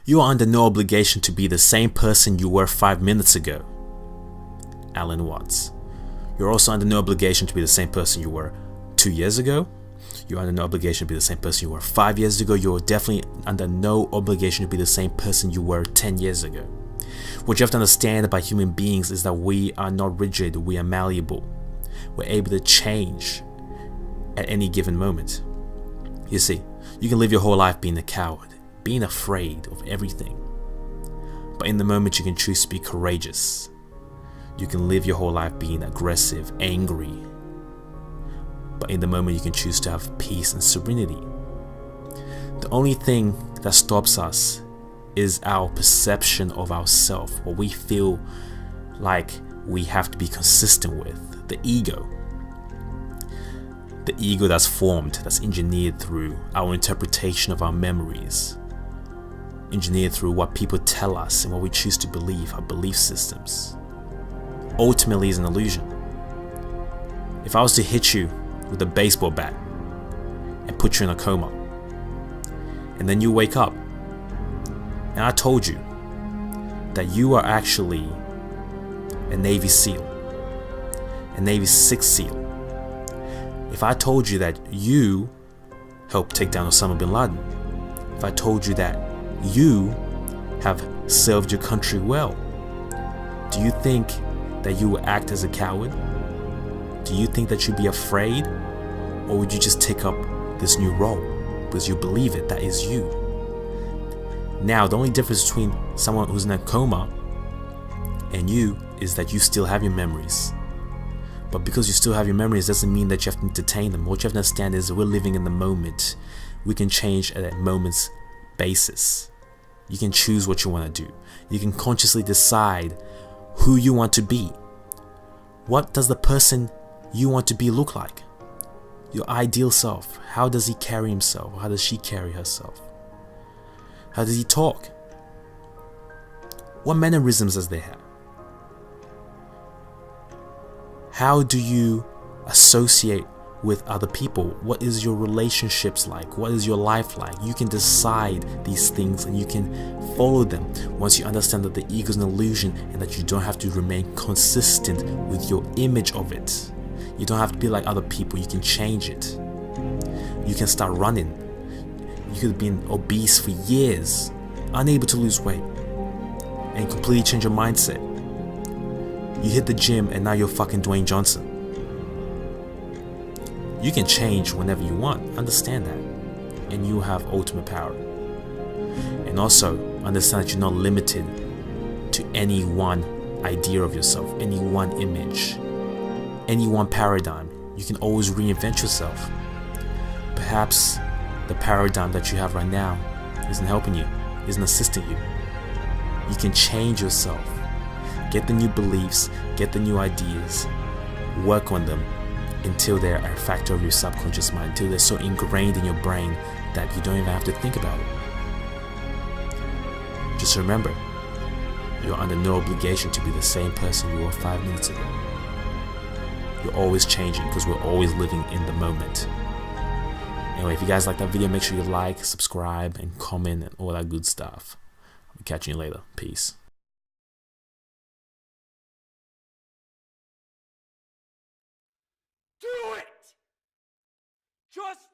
You are under no obligation to be the same person you were 5 minutes ago. Alan Watts. You're also under no obligation to be the same person you were 2 years ago. You're under no obligation to be the same person you were 5 years ago. You're definitely under no obligation to be the same person you were 10 years ago. What you have to understand about human beings is that we are not rigid, we are malleable. We're able to change at any given moment. You see, you can live your whole life being a coward, being afraid of everything. But in the moment you can choose to be courageous. You can live your whole life being aggressive, angry. But in the moment you can choose to have peace and serenity. The only thing that stops us is our perception of ourselves, what we feel like we have to be consistent with, the ego. The ego that's formed, that's engineered through our interpretation of our memories, engineered through what people tell us and what we choose to believe, our belief systems. Ultimately is an illusion. If I was to hit you with a baseball bat and put you in a coma, and then you wake up and I told you that you are actually a Navy SEAL, a Navy 6 SEAL. If I told you that you helped take down Osama bin Laden, if I told you that you have served your country well, do you think that you would act as a coward? Do you think that you'd be afraid? Or would you just take up this new role because you believe it, that is you? Now, the only difference between someone who's in a coma and you is that you still have your memories. But because you still have your memories doesn't mean that you have to entertain them. What you have to understand is that we're living in the moment. We can change at a moment's basis. You can choose what you want to do. You can consciously decide who you want to be. What does the person you want to be look like? Your ideal self. How does he carry himself? How does she carry herself? How does he talk? What mannerisms does they have? How do you associate with other people? What is your relationships like? What is your life like? You can decide these things and you can follow them once you understand that the ego is an illusion and that you don't have to remain consistent with your image of it. You don't have to be like other people. You can change it. You can start running. You could have been obese for years, unable to lose weight, and completely change your mindset. You hit the gym and now you're fucking Dwayne Johnson. You can change whenever you want. Understand that. And you have ultimate power. And also understand that you're not limited to any one idea of yourself, any one image, any one paradigm. You can always reinvent yourself. Perhaps the paradigm that you have right now isn't helping you, isn't assisting you. You can change yourself. Get the new beliefs, get the new ideas, work on them until they're a factor of your subconscious mind, until they're so ingrained in your brain that you don't even have to think about it. Just remember, you're under no obligation to be the same person you were 5 minutes ago. You're always changing because we're always living in the moment. Anyway, if you guys like that video, make sure you like, subscribe, and comment and all that good stuff. I'll be catching you later. Peace. Do it! Just